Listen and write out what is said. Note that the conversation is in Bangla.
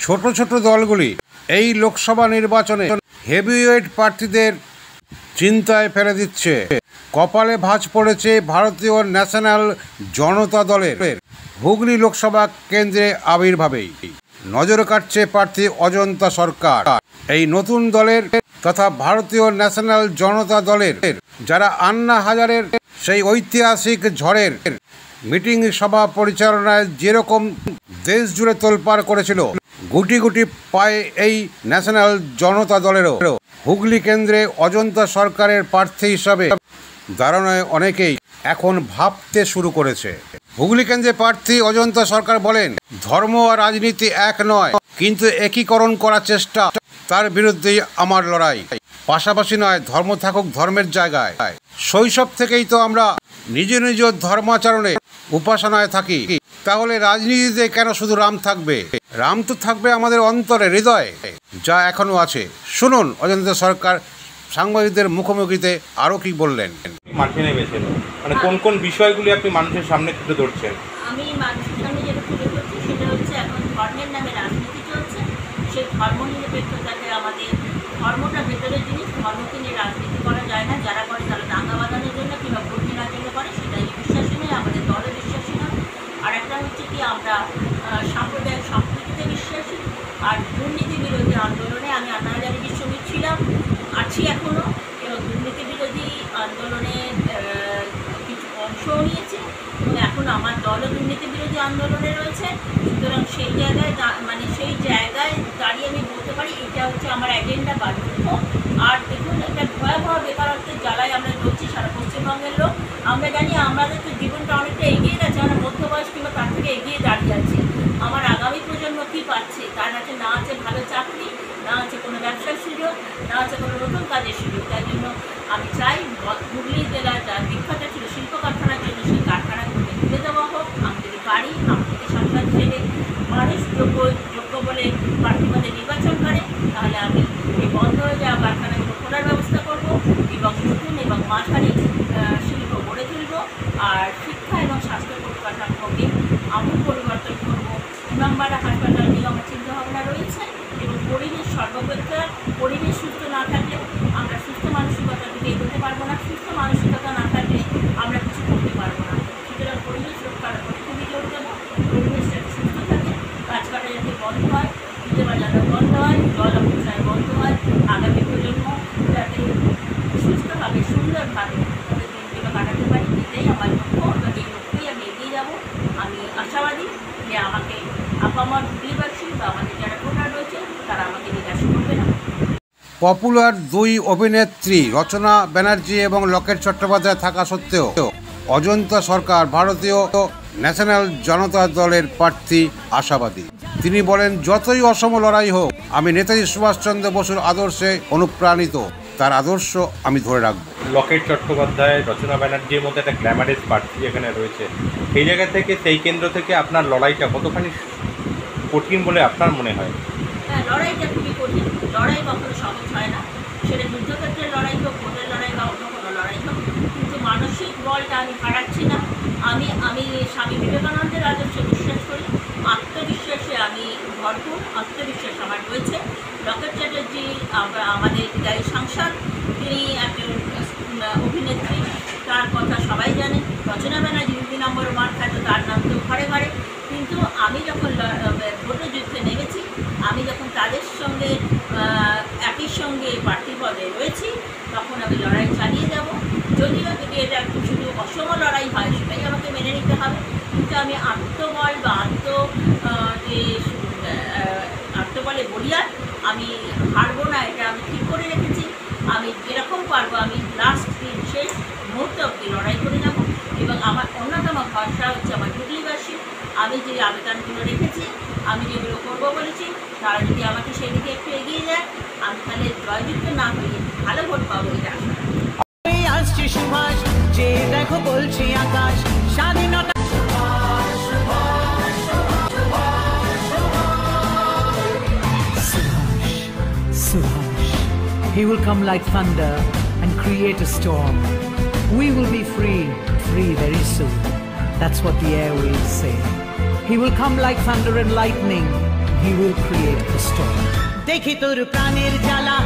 ছোট ছোট দলগুলি এই লোকসভা নির্বাচনে হেভিওয়েট প্রার্থীদের চিন্তায় ফেলে দিচ্ছে। কপালে ভাঁজ পড়েছে ভারতীয় ন্যাশনাল জনতা দলের হুগলি লোকসভা কেন্দ্রে আবির্ভাবেই। নজর কাটছে প্রার্থী অজন্তা সরকার। এই নতুন দলের তথা ভারতীয় ন্যাশনাল জনতা দলের যারা আন্না হাজারের সেই ঐতিহাসিক ঝড়ের মিটিং সভা পরিচালনায় যেরকম দেশ জুড়ে তোলপাড় করেছিল, গুটি গুটি পায়ে এই ন্যাশনাল জনতা দলেরও হুগলি কেন্দ্রে অজন্তা সরকারের প্রার্থী হিসাবে দাঁড়ানোয় অনেকেই এখন ভাবতে শুরু করেছে। হুগলি কেন্দ্রে প্রার্থী অজন্তা সরকার বলেন, ধর্ম আর রাজনীতি এক নয়, কিন্তু একীকরণ করার চেষ্টা, তার বিরুদ্ধেই আমার লড়াই। পাশাপাশি নয়, ধর্ম থাকুক ধর্মের জায়গায়। শৈশব থেকেই তো আমরা নিজ নিজ ধর্মাচরণে উপাসনায় থাকি, তাহলে রাজনীতিতে কেন শুধু রাম থাকবে? রাম তো থাকবে আমাদের অন্তরে, হৃদয়ে, যা এখনো আছে। শুনুন অজন্তা সরকার সাংবাদিকদের মুখোমুখিতে আরও কি বললেন। মাঠে নেমেছেন, মানে কোন কোন বিষয়গুলি আপনি মানুষের সামনে তুলে ধরছেন? আমি মানুষের সামনে যেটা তুলে ধরছি সেটা হচ্ছে, এখন ধর্মের নামে রাজনীতি চলছে। সেই ধর্ম নিরপেক্ষতাকে, আমাদের ধর্মটা ভেতরের জিনিস, ধর্মকে নিয়ে রাজনীতি করা যায় না। যারা করে তারা দাঙ্গা বাঁধানোর জন্য কিংবা ভোট কেনার জন্য করে, সেটাই বিশ্বাসী নয়, আমাদের দলে বিশ্বাসী নয়। আর একটা হচ্ছে কি, আমরা সাম্প্রদায়িক সম্প্রীতিতে বিশ্বাসী। আর দুর্নীতি বিরোধী আন্দোলনে আমি আন্না হাজারের সঙ্গে ছিলাম, আছি এখনও, এবং দুর্নীতি বিরোধী আন্দোলনে কিছু অংশও নিয়েছে, এবং এখন আমার দলও দুর্নীতি বিরোধী আন্দোলনে রয়েছে। সুতরাং সেই জায়গায় দাঁড়িয়ে আমি বলতে পারি এটা হচ্ছে আমার এজেন্ডা বা লক্ষ্য। আর দেখুন, একটা ভয়াবহ বেকারত্বের জ্বালায় আমরা রয়েছি সারা পশ্চিমবঙ্গের লোক। আমরা জানি আমাদের তো জীবনটা অনেকটা এগিয়ে গেছে, আমরা মধ্যবয়স কিংবা তার থেকে এগিয়ে দাঁড়িয়ে আছি। আমার আগামী প্রজন্ম কী পাচ্ছে? তার কাছে না আছে ভালো চাকরি, না আছে কোনো ব্যবসার সুযোগ, না আছে কোনো নতুন কাজের সুযোগ। তাই জন্য আমি চাই হুগলি জেলার যা বিখ্যাত ছিল শিল্প কারখানার জন্য, সেই কারখানাগুলোকে তুলে দেওয়া হোক। আমি যদি পারি, আমাদেরকে সংসদ ছেড়ে মানুষ যোগ্য বলে প্রার্থীপদে নির্বাচন করে, তাহলে আমি এই বন্ধ হয়ে যাওয়া কারখানাগুলো খোলার ব্যবস্থা করব এবং নতুন এবং মাঝারি শিল্প গড়ে তুলব। আর শিক্ষা এবং স্বাস্থ্য পরিকাঠামোকে আমূল পরিবর্তন করব। ইমামবাড়া হাসপাতাল নিয়ে আমার চিন্তাভাবনা রয়েছে। এবং পরিবেশ সর্বপ্রকার, পরিবেশ সুস্থ না থাকলে আমরা সুস্থ মানসিকতা থেকে এগোতে পারবো না। সুস্থ মানসিকতা না থাকলে আমরা কিছু করতে পারবো না। সুতরাং পরিবেশ রক্ষার উপরে খুবই জোর দেবো। পরিবেশ যাতে সুস্থ থাকে, গাছ কাটা যাতে বন্ধ হয়, খুঁজে বাজানো বন্ধ হয়, জল অপচয় বন্ধ হয়, আগামী প্রজন্ম যাতে সুস্থভাবে সুন্দরভাবে তাদের দিনগুলো কাটাতে পারি, এটাই আমার লক্ষ্য। এবং এই লক্ষ্যেই আমি এগিয়ে যাব। আমি আশাবাদী যে আমাকে আপামর হুগলিবাসী বা আমাদের যারা ভোটার রয়েছে তারা আমাকে নিরাশ করবে না। পপুলার দুই অভিনেত্রী রচনা ব্যানার্জি এবং লকেট চট্টোপাধ্যায় থাকা সত্ত্বেও অজন্তা সরকার ভারতীয় ন্যাশনাল জনতা দলের প্রার্থী আশাবাদী। তিনি বলেন, যতই অসম লড়াই হোক, আমি নেতাজি সুভাষচন্দ্র বসুর আদর্শে অনুপ্রাণিত, তার আদর্শ আমি ধরে রাখবো। লকেট চট্টোপাধ্যায়, রচনা ব্যানার্জির মধ্যে একটা গ্ল্যামারাস প্রার্থী এখানে রয়েছে। সেই জায়গা থেকে, সেই কেন্দ্র থেকে আপনার লড়াইটা কতখানি কঠিন বলে আপনার মনে হয়? হ্যাঁ, লড়াইটা খুবই কঠিন। লড়াই কখনো সহজ হয় না, সেটা যুদ্ধক্ষেত্রের লড়াই হোক, ভোটের লড়াই বা অন্য কোনো লড়াই হোক। কিন্তু মানসিক বলটা আমি হারাচ্ছি না। আমি স্বামী বিবেকানন্দের আদর্শে বিশ্বাস করি। আত্মবিশ্বাসে আমি ভরপুর, আত্মবিশ্বাস আমার রয়েছে। লকেট চ্যাটার্জি আমাদের বিদায়ী সাংসদ, তিনি একজন অভিনেত্রী, তার কথা সবাই জানে। রচনা ব্যানার্জি 2 নম্বর ওয়ার্ড খাদ্য, তার নাম তো ঘরে ঘরে। কিন্তু আমি যখন ভোটের যুদ্ধে নেমেছি, আমি যখন তাদের সঙ্গে একই সঙ্গে প্রার্থী পদে রয়েছি, তখন আমি লড়াই চালিয়ে যাব। যদিও যদি এটা একটু শুধু অসম লড়াই হয়, সেটাই আমাকে মেনে নিতে হবে। কিন্তু আমি আত্মবল বা আত্মবলে বলিয়ার, আমি হারবো না, এটা আমি ঠিক করে রেখেছি। আমি যেরকম পারবো, আমি লাস্ট দিন, শেষ মুহূর্ত অবধি লড়াই করে যাব। এবং আমার অন্যতম ভরসা হচ্ছে আমার হুগলিবাসী। আমি যে আবেদনগুলো রেখেছি, আমি যেগুলো করবো বলেছি, তারা যদি আমাকে সেদিকে একটু এগিয়ে যায়, আমি তাহলে জয়যুক্ত না হয়ে ভালো ভোট পাবো, এটা আশা রাখি। আসছে সুভাষ, যে দেখো বলছি আকাশ, স্বাধীনতা। Subhash, he will come like thunder and create a storm. We will be free very soon. That's what the airwaves say. He will come like thunder and lightning, he will create the storm. দেখি তোর প্রাণের জ্বালা